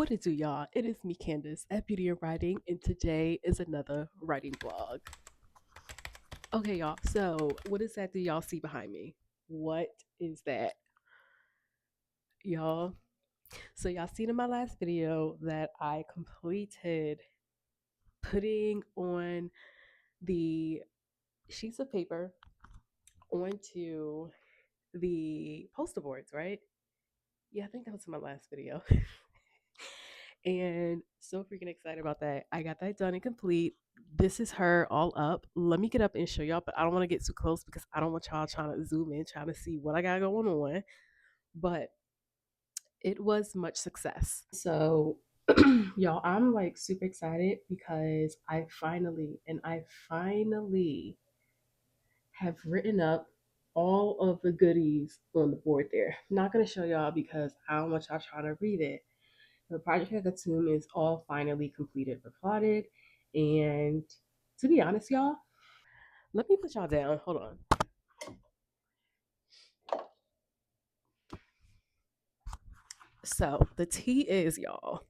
What it do, y'all? It is me, Candace, at Beauty and Writing, and today is another writing vlog. Okay, y'all. So, what is that? Do y'all see behind me? What is that, y'all? So, y'all seen in my last video that I completed putting on the sheets of paper onto the poster boards, right? Yeah, I think that was in my last video. And so freaking excited about that. I got that done and complete. This is her all up. Let me get up and show y'all, but I don't want to get too close because I don't want y'all trying to zoom in, trying to see what I got going on. But it was much success. So, y'all, I'm like super excited because I finally have written up all of the goodies on the board there. I'm not going to show y'all because I don't want y'all trying to read it. The Project 𝗪𝗧𝗧 is all finally completed, replotted, and to be honest, y'all, let me put y'all down. Hold on. So the tea is, y'all.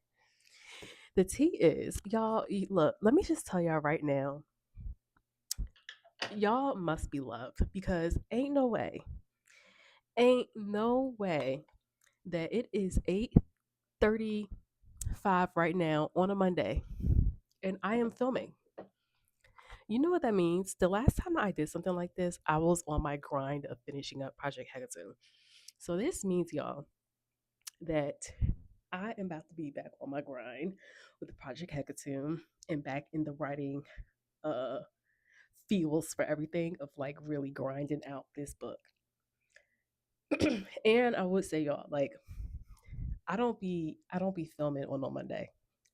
The tea is, y'all. Look, let me just tell y'all right now. Y'all must be loved because ain't no way that it is 8:35 right now on a Monday, and I am filming. You know what that means? The last time I did something like this, I was on my grind of finishing up Project 𝗪𝗧𝗧. So this means, y'all, that I am about to be back on my grind with the Project 𝗪𝗧𝗧 and back in the writing uh feels for everything of like really grinding out this book. And I would say, y'all, like I don't be filming on no Monday.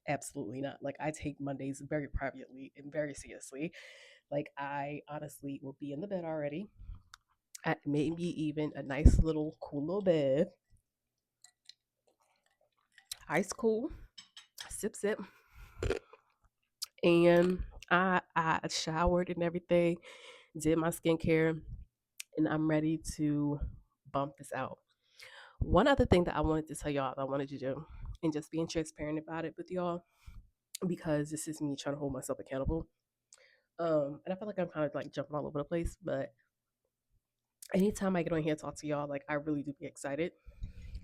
Absolutely not. Like I take Mondays very privately and very seriously. Like I honestly will be in the bed already. At maybe even a nice little cool little bed. Ice cool. Sip sip. And I showered and everything, did my skincare, and I'm ready to bump this out. One other thing that I wanted to tell y'all I wanted to do, and just being transparent about it with y'all, because this is me trying to hold myself accountable. And I feel like I'm kind of like jumping all over the place, but anytime I get on here and talk to y'all, like I really do get excited.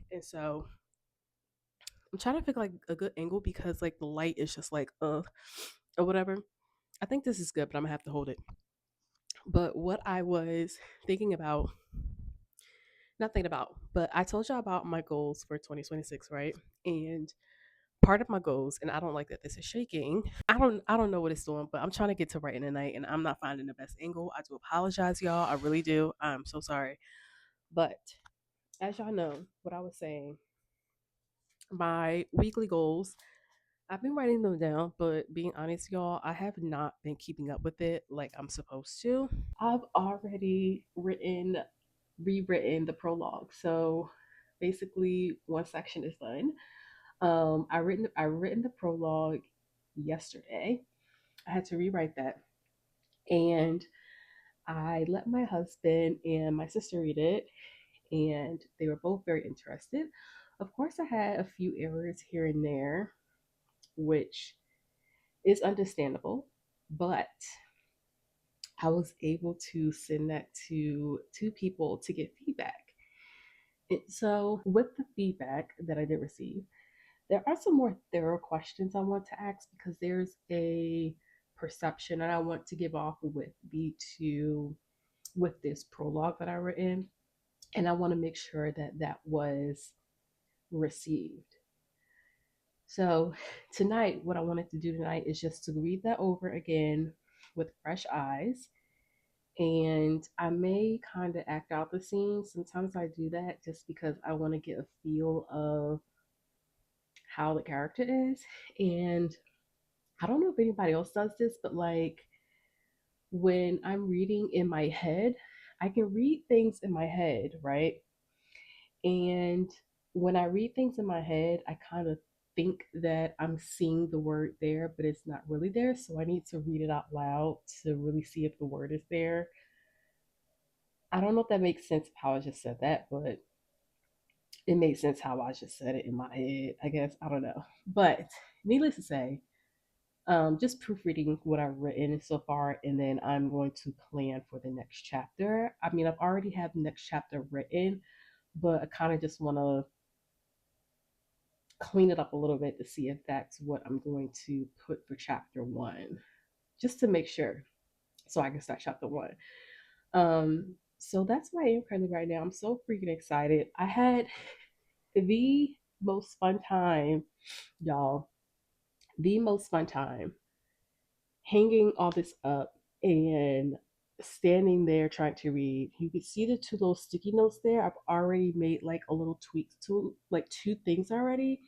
And so I'm trying to pick like a good angle because like the light is just like or whatever. I think this is good, but I'm gonna have to hold it. But what I was thinking about, not thinking about, but I told y'all about my goals for 2026, right? And part of my goals, and I don't like that this is shaking. I don't know what it's doing, but I'm trying to get to writing tonight and I'm not finding the best angle. I do apologize, y'all. I really do. I'm so sorry. But as y'all know, what I was saying, my weekly goals, I've been writing them down, but being honest, y'all, I have not been keeping up with it like I'm supposed to. I've already rewritten the prologue. So basically one section is done. I written the prologue yesterday. I had to rewrite that. And I let my husband and my sister read it, and they were both very interested. Of course, I had a few errors here and there, which is understandable, but I was able to send that to two people to get feedback. And so, with the feedback that I did receive, there are some more thorough questions I want to ask because there's a perception that I want to give off with B2 with this prologue that I wrote in. And I want to make sure that that was received. So, tonight, what I wanted to do tonight is just to read that over again with fresh eyes. And I may kind of act out the scene. Sometimes I do that just because I want to get a feel of how the character is. And I don't know if anybody else does this, but like when I'm reading in my head, I can read things in my head, right? And when I read things in my head, I kind of think that I'm seeing the word there, but it's not really there. So I need to read it out loud to really see if the word is there. I don't know if that makes sense how I just said that, but it made sense how I just said it in my head, I guess. I don't know. But needless to say, just proofreading what I've written so far, and then I'm going to plan for the next chapter. I mean, I've already had the next chapter written, but I kind of just want to clean it up a little bit to see if that's what I'm going to put for chapter one, just to make sure, so I can start chapter one. So that's why I am currently right now. I'm so freaking excited. I had the most fun time, y'all. The most fun time hanging all this up and standing there trying to read. You could see the two little sticky notes there. I've already made like a little tweak to like two things already.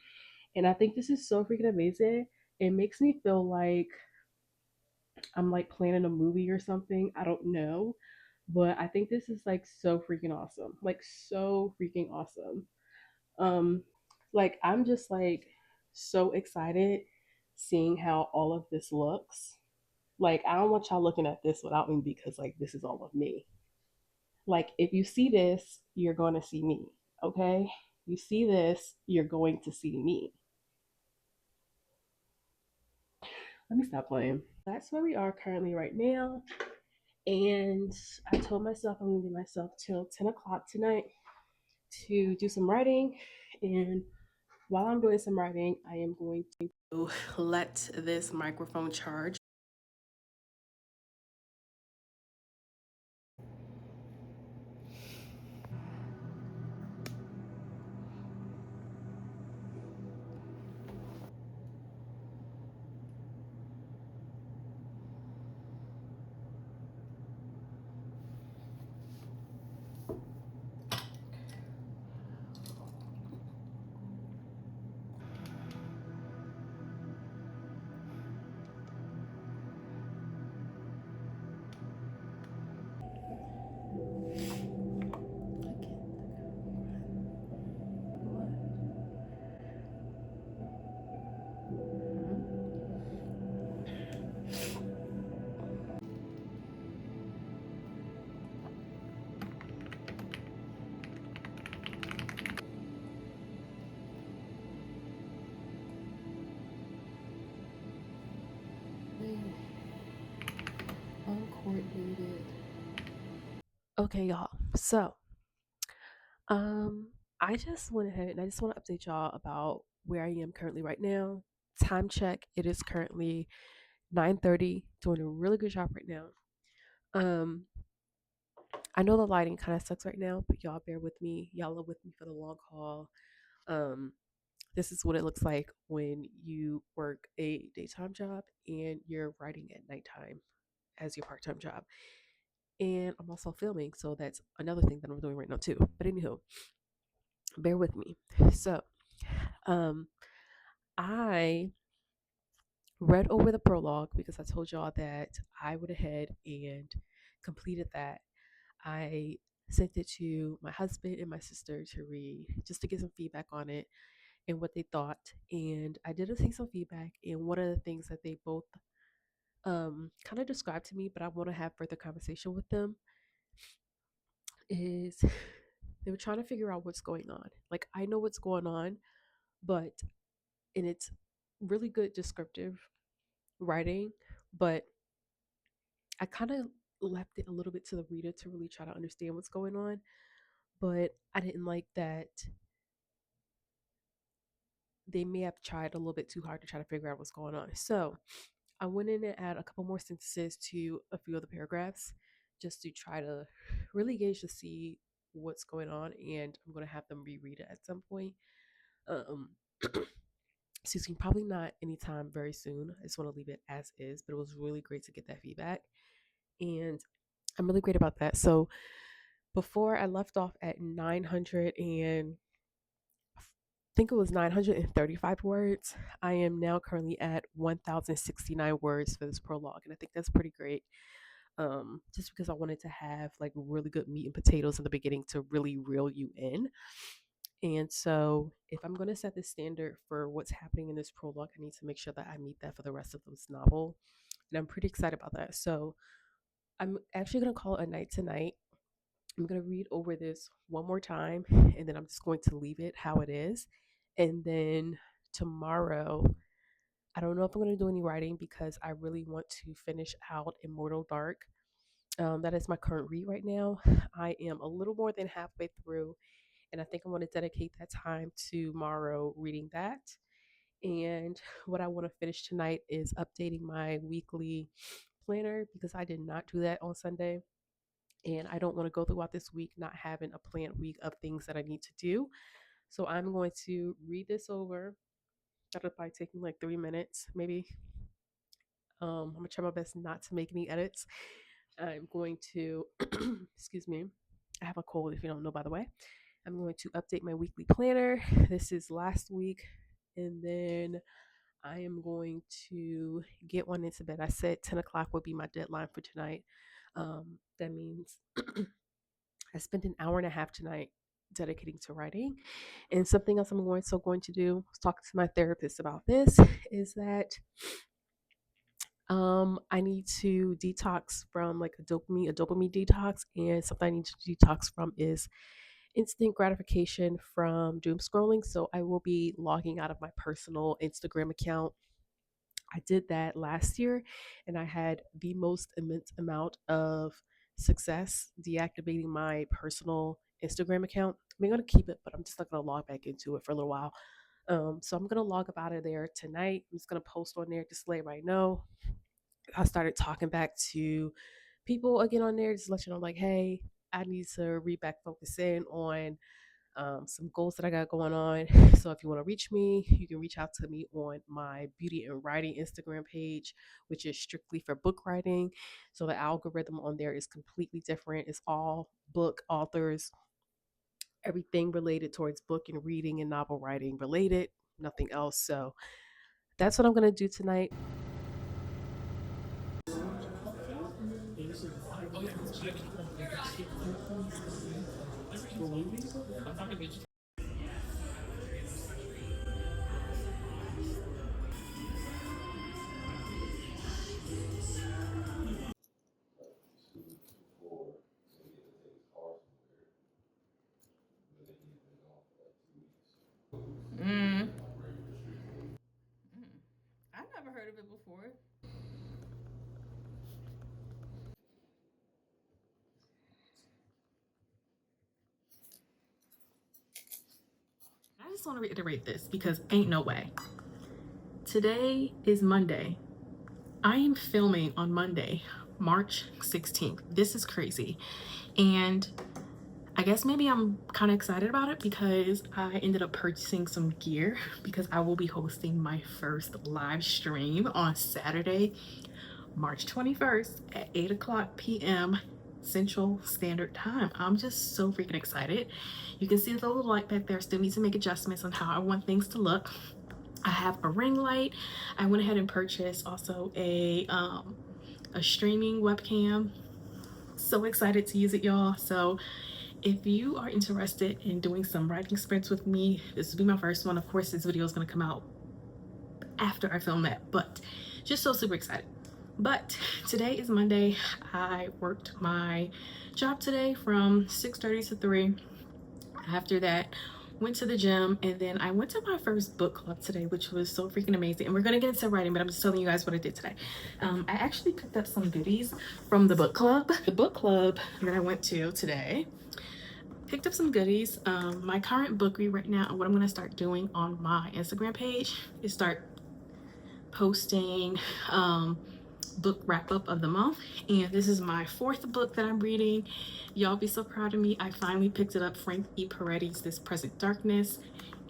And I think this is so freaking amazing. It makes me feel like I'm like planning a movie or something. I don't know. But I think this is like so freaking awesome. Like so freaking awesome. Um like I'm just like so excited seeing how all of this looks. Like I don't want y'all looking at this without me because like this is all of me. Like if you see this, you're going to see me, okay? You see this, you're going to see me. Let me stop playing. That's where we are currently right now. And I told myself I'm gonna give myself till 10 o'clock tonight to do some writing. And while I'm doing some writing, I am going to let this microphone charge. Uncoordinated. Okay, y'all. So, I just went ahead and I just want to update y'all about where I am currently right now. Time check. It is currently 9:30. Doing a really good job right now. Um, I know the lighting kind of sucks right now, but y'all bear with me. Y'all are with me for the long haul. Um, this is what it looks like when you work a daytime job and you're writing at nighttime as your part-time job. And I'm also filming, so that's another thing that I'm doing right now too. But anywho, bear with me. So, um, I read over the prologue because I told y'all that I went ahead and completed that. I sent it to my husband and my sister to read just to get some feedback on it and what they thought. And I did take some feedback, and one of the things that they both kind of described to me, but I want to have further conversation with them, is they were trying to figure out what's going on. Like I know what's going on, but and it's really good descriptive writing, but I kind of left it a little bit to the reader to really try to understand what's going on. But I didn't like that they may have tried a little bit too hard to try to figure out what's going on. So I went in and added a couple more sentences to a few of the paragraphs just to try to really gauge to see what's going on. And I'm going to have them reread it at some point. Um, excuse me, probably not anytime very soon. I just want to leave it as is, but it was really great to get that feedback. And I'm really great about that. So before I left off at 900 and I think it was 935 words. I am now currently at 1,069 words for this prologue, and I think that's pretty great. Just because I wanted to have like really good meat and potatoes in the beginning to really reel you in. And so, if I'm going to set the standard for what's happening in this prologue, I need to make sure that I meet that for the rest of this novel. And I'm pretty excited about that. So, I'm actually going to call it a night tonight I'm going to read over this one more time, and then I'm just going to leave it how it is. And then tomorrow, I don't know if I'm going to do any writing because I really want to finish out 𝗪𝗛𝗥𝗡𝗃. That is my current read right now. I am a little more than halfway through, and I think I want to dedicate that time to tomorrow reading that. And what I want to finish tonight is updating my weekly planner because I did not do that on Sunday. And I don't want to go throughout this week not having a planned week of things that I need to do. So I'm going to read this over. That'll probably take me like 3 minutes, maybe. I'm going to try my best not to make any edits. I'm going to, excuse me, I have a cold if you don't know, by the way. I'm going to update my weekly planner. This is last week. And then I am going to get one into bed. I said 10 o'clock would be my deadline for tonight. That means I spent an hour and a half tonight dedicating to writing. And something else I'm going to do, I was talking to my therapist about this, is that I need to detox from like a dopamine detox, and something I need to detox from is instant gratification from doom scrolling. So I will be logging out of my personal Instagram account. I did that last year, and I had the most immense amount of success deactivating my personal Instagram account. I'm going to keep it, but I'm just not going to log back into it for a little while. So I'm going to log up out of there tonight. I'm just going to post on there just to let everybody know. I started talking back to people again on there, just let you know, like, hey, I need to focus in on some goals that I got going on. So if you want to reach me, you can reach out to me on my Beauty and Writing Instagram page, which is strictly for book writing. So the algorithm on there is completely different. It's all book authors, everything related towards book and reading and novel writing related, nothing else. So that's what I'm going to do tonight. Mm. I never heard of it before. I just want to reiterate this because ain't no way. Today is Monday. I am filming on Monday, March 16th. This is crazy. And I guess maybe I'm kind of excited about it because I ended up purchasing some gear because I will be hosting my first live stream on Saturday, March 21st at 8 p.m. Central Standard Time. I'm just so freaking excited. You can see the little light back there. Still need to make adjustments on how I want things to look. I have a ring light. I went ahead and purchased also a streaming webcam. So excited to use it, y'all. So if you are interested in doing some writing sprints with me, this will be my first one. Of course, this video is going to come out after I film that, but just so super excited. But today is Monday. I worked my job today from 6:30 to 3. After that, went to the gym, and then I went to my first book club today, which was so freaking amazing. And we're gonna get into writing, but I'm just telling you guys what I did today. I actually picked up some goodies from the book club. The book club that I went to today picked up some goodies. My current book read right now, and what I'm gonna start doing on my Instagram page is start posting book wrap up of the month, and this is my 4th book that I'm reading. Y'all be so proud of me. I finally picked it up, Frank E. Peretti's This Present Darkness,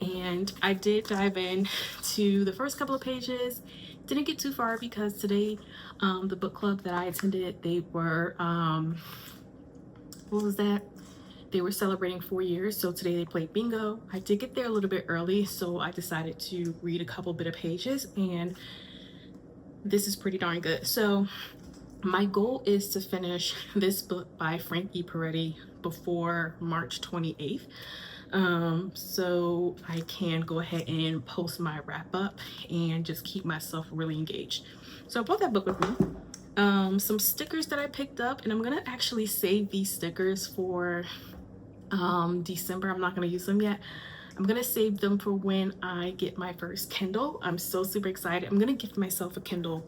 and I did dive in to the first couple of pages. Didn't get too far because today the book club that I attended, they were what was that? They were celebrating 4 years, so today they played bingo. I did get there a little bit early, so I decided to read a couple bit of pages, and this is pretty darn good. So my goal is to finish this book by Frank E. Peretti before March 28th. So I can go ahead and post my wrap up and just keep myself really engaged. So I brought that book with me. some stickers that I picked up, and I'm gonna actually save these stickers for December. I'm not gonna use them yet. I'm gonna save them for when I get my first Kindle. I'm so super excited. I'm gonna gift myself a Kindle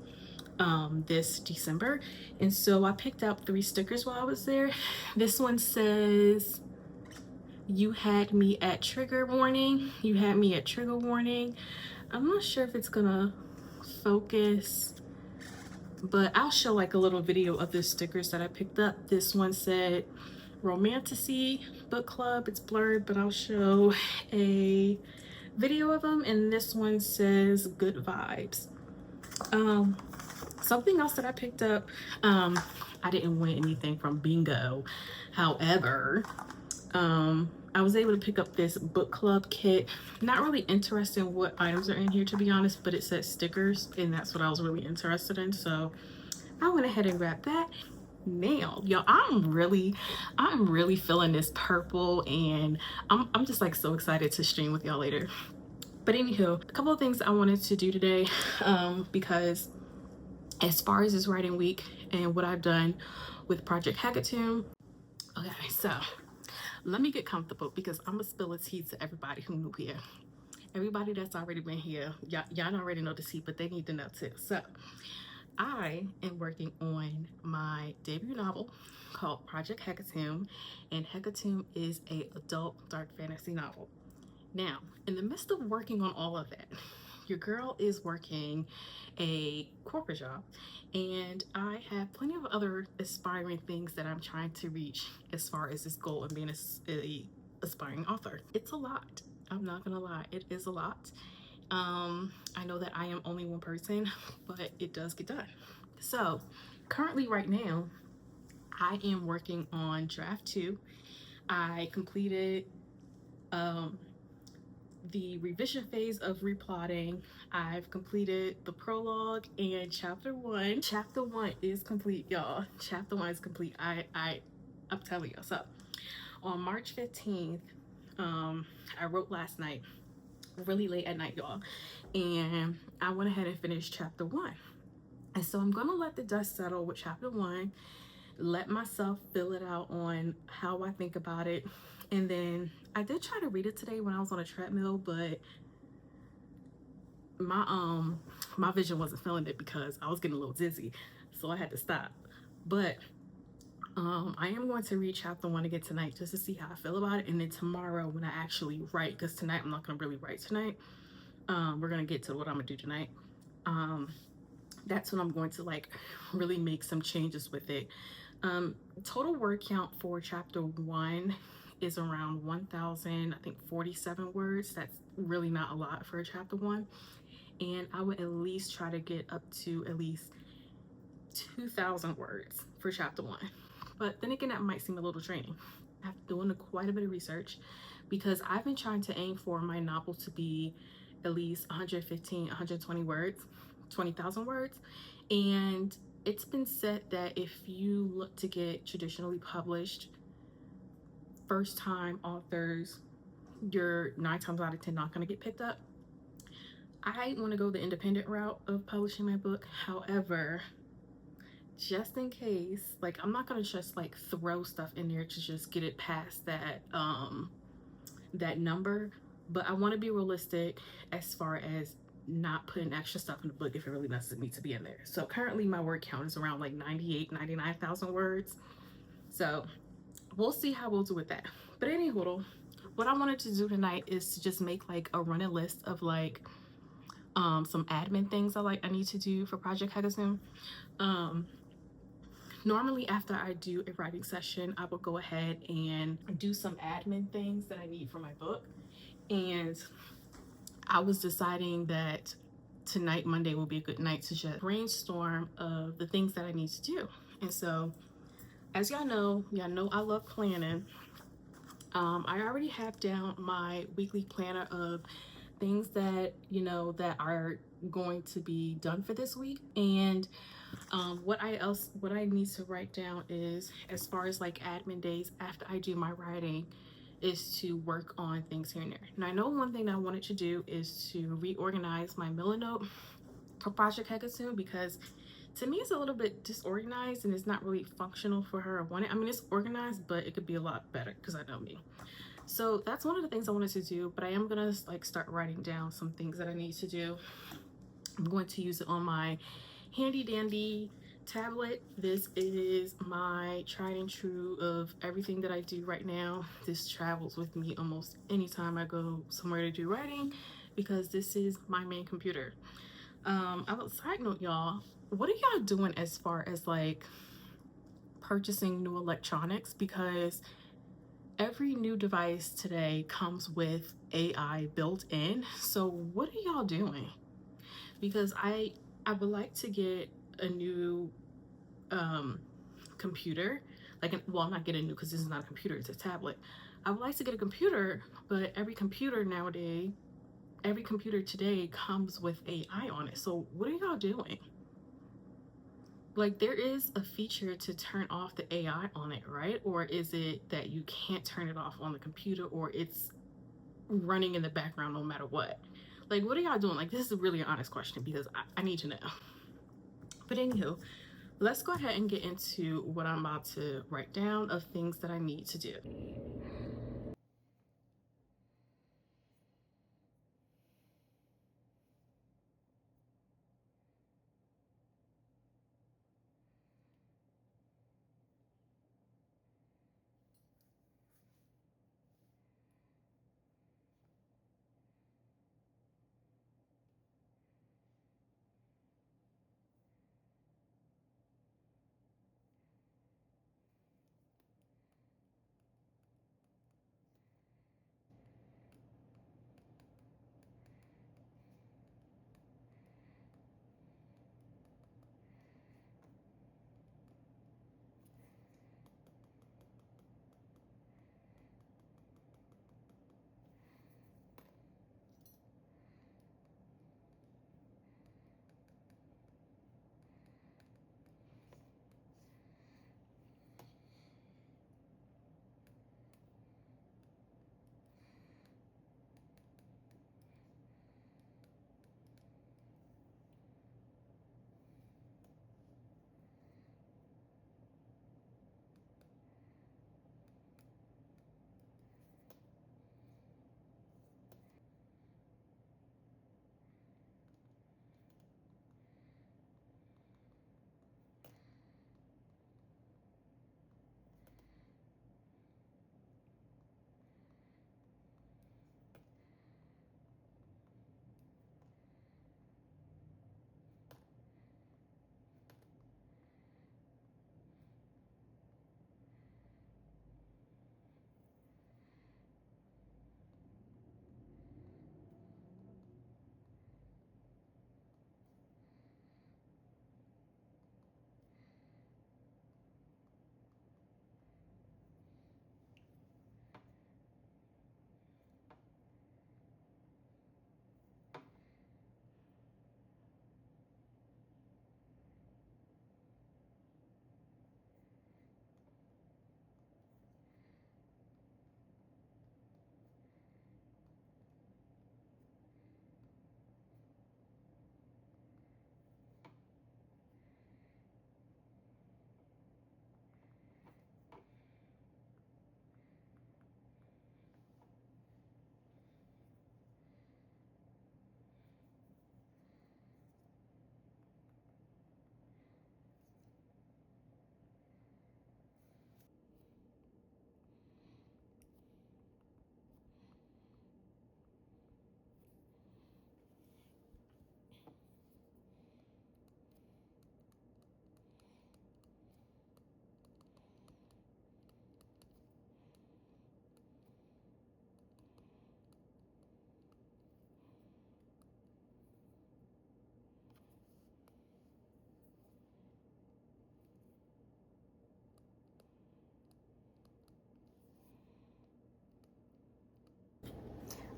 this December, and so I picked up 3 stickers while I was there. This one says, "You had me at trigger warning." You had me at trigger warning. I'm not sure if it's gonna focus, but I'll show like a little video of the stickers that I picked up. This one said Romantasy Book Club. It's blurred, but I'll show a video of them. And this one says Good Vibes. Something else that I picked up, I didn't win anything from bingo. However, I was able to pick up this book club kit. Not really interested in what items are in here, to be honest, but it says stickers, and that's what I was really interested in. So I went ahead and grabbed that. Now, y'all, I'm really feeling this purple, and I'm just like so excited to stream with y'all later. But anywho, a couple of things I wanted to do today, because as far as this writing week and what I've done with Project Hackathon. Okay, so let me get comfortable because I'm gonna spill a tea to everybody who new here. Everybody that's already been here, y'all already know the tea, but they need to know too. So I am working on my debut novel called Project Hecatombs, and Hecatombs is a adult dark fantasy novel. Now, in the midst of working on all of that, your girl is working a corporate job, and I have plenty of other aspiring things that I'm trying to reach as far as this goal of being a aspiring author. It's a lot. I'm not gonna lie, it is a lot. I know that I am only one person, but it does get done. So currently right now, I am working on draft 2. I completed the revision phase of replotting. I've completed the prologue and chapter 1. Chapter 1 is complete, y'all. Chapter 1 is complete. I'm telling y'all. So on March 15th, I wrote last night, really late at night, y'all, and I went ahead and finished chapter 1. And so I'm gonna let the dust settle with chapter 1, let myself fill it out on how I think about it. And then I did try to read it today when I was on a treadmill, but my vision wasn't feeling it because I was getting a little dizzy, so I had to stop. But I am going to read chapter 1 again tonight just to see how I feel about it, and then tomorrow when I actually write, because tonight I'm not gonna really write tonight, we're gonna get to what I'm gonna do tonight. That's when I'm going to like really make some changes with it. Total word count for chapter 1 is around 1,047 words. That's really not a lot for a chapter 1, and I would at least try to get up to at least 2,000 words for chapter 1. But then again, that might seem a little draining. I've been doing quite a bit of research because I've been trying to aim for my novel to be at least 115, 120 words, 20,000 words. And it's been said that if you look to get traditionally published, first time authors, you're 9 times out of 10 not going to get picked up. I want to go the independent route of publishing my book. However, just in case, like, I'm not gonna just like throw stuff in there to just get it past that that number, but I want to be realistic as far as not putting extra stuff in the book if it really doesn't need to be in there. So currently my word count is around like 99,000 words, so we'll see how we'll do with that. But anywho, what I wanted to do tonight is to just make like a running list of like some admin things I need to do for Project Hackathon. Normally after I do a writing session, I will go ahead and do some admin things that I need for my book. And I was deciding that tonight, Monday, will be a good night to just brainstorm of the things that I need to do. And so, as y'all know I love planning. I already have down my weekly planner of things that, that are going to be done for this week. And what I need to write down is, as far as like admin days after I do my writing, is to work on things here and there. And I know one thing that I wanted to do is to reorganize my Millanote for Project Heckathon, because to me it's a little bit disorganized and it's not really functional for her. I mean, it's organized, but it could be a lot better because I know me. So that's one of the things I wanted to do, but I am gonna like start writing down some things that I need to do. I'm going to use it on my handy dandy tablet. This is my tried and true of everything that I do right now. This travels with me almost anytime I go somewhere to do writing because this is my main computer. I have a side note, y'all. What are y'all doing as far as like purchasing new electronics? Because every new device today comes with AI built in. So what are y'all doing? Because I would like to get a new computer. Well, I'm not getting a new because this is not a computer, it's a tablet. I would like to get a computer, but every computer today comes with AI on it. So what are y'all doing? Like, there is a feature to turn off the AI on it, right? Or is it that you can't turn it off on the computer, or it's running in the background no matter what? Like, what are y'all doing? Like, this is a really honest question because I need to know. But anywho, let's go ahead and get into what I'm about to write down of things that I need to do.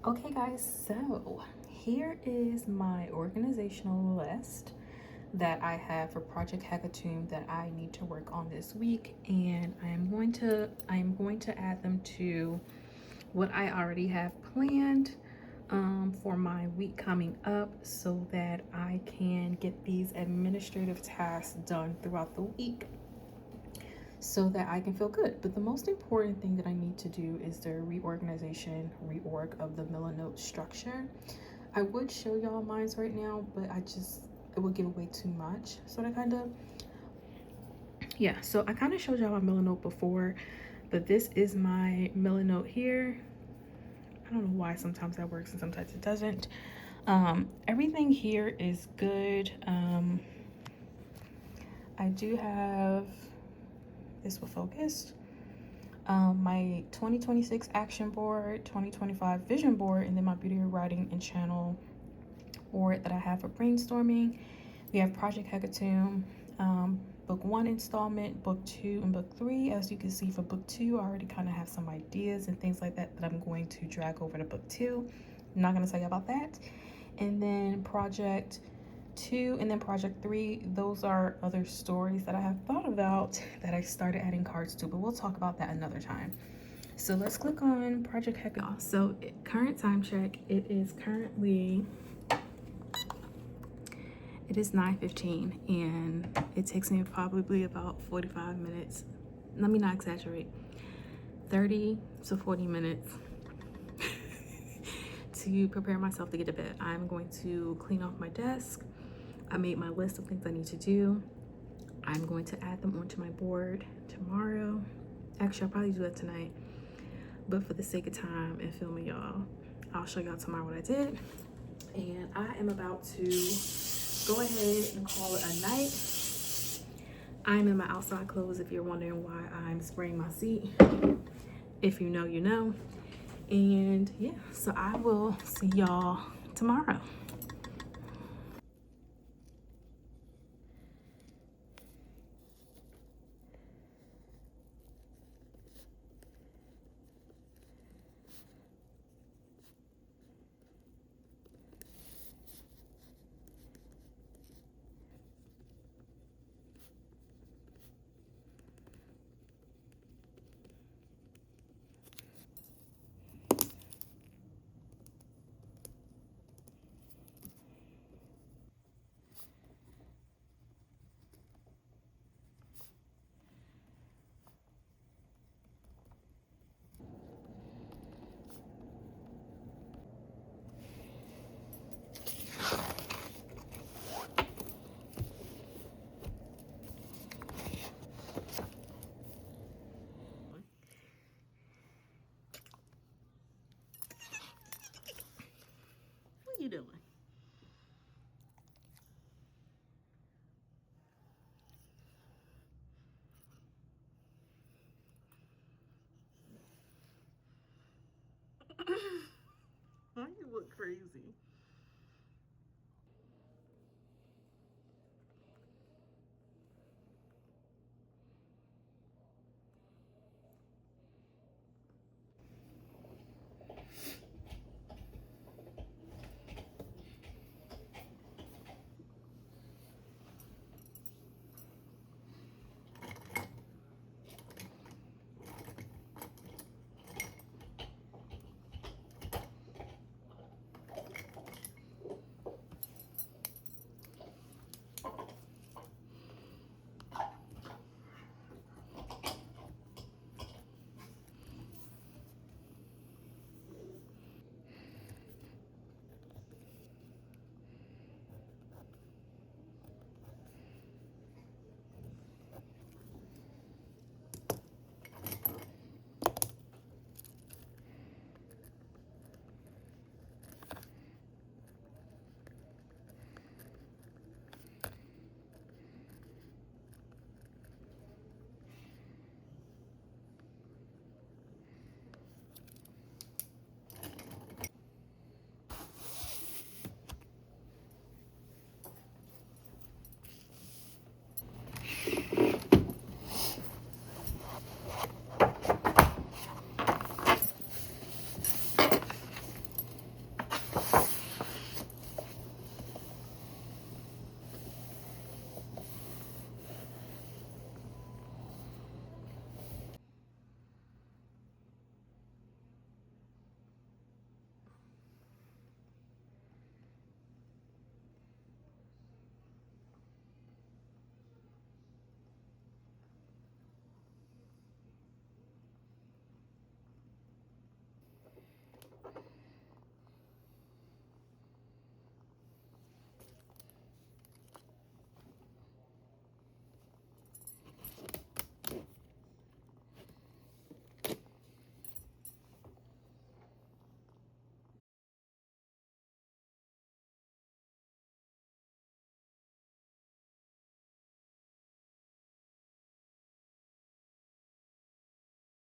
Okay guys, so here is my organizational list that I have for Project HECATOMB that I need to work on this week, and I'm going to add them to what I already have planned. for my week coming up so that I can get these administrative tasks done throughout the week so that I can feel good. But the most important thing that I need to do is the reorg of the Millanote structure. I would show y'all mine right now, but it would give away too much. So I kind of showed y'all my Millanote before, but this is my Millanote here. I don't know why sometimes that works and sometimes it doesn't. Everything here is good. I do have this will focus. My 2026 action board, 2025 vision board, and then my beauty writing and channel board that I have for brainstorming. We have Project Hecatomb, book 1 installment, book 2, and book 3. As you can see for book 2, I already kind of have some ideas and things like that I'm going to drag over to book 2. I'm not going to tell you about that. And then Project 2 and then Project 3, those are other stories that I have thought about that I started adding cards to, but we'll talk about that another time. So let's click on Project Hecatomb. So current time check, it is 9:15 and it takes me probably about 45 minutes. Let me not exaggerate. 30 to 40 minutes to prepare myself to get to bed. I'm going to clean off my desk. I made my list of things I need to do. I'm going to add them onto my board tomorrow. Actually, I'll probably do that tonight. But for the sake of time and filming y'all, I'll show y'all tomorrow what I did. And I am about to go ahead and call it a night. I'm in my outside clothes if you're wondering why I'm spraying my seat. If you know, you know. And yeah, so I will see y'all tomorrow. What are you doing? Why you look crazy?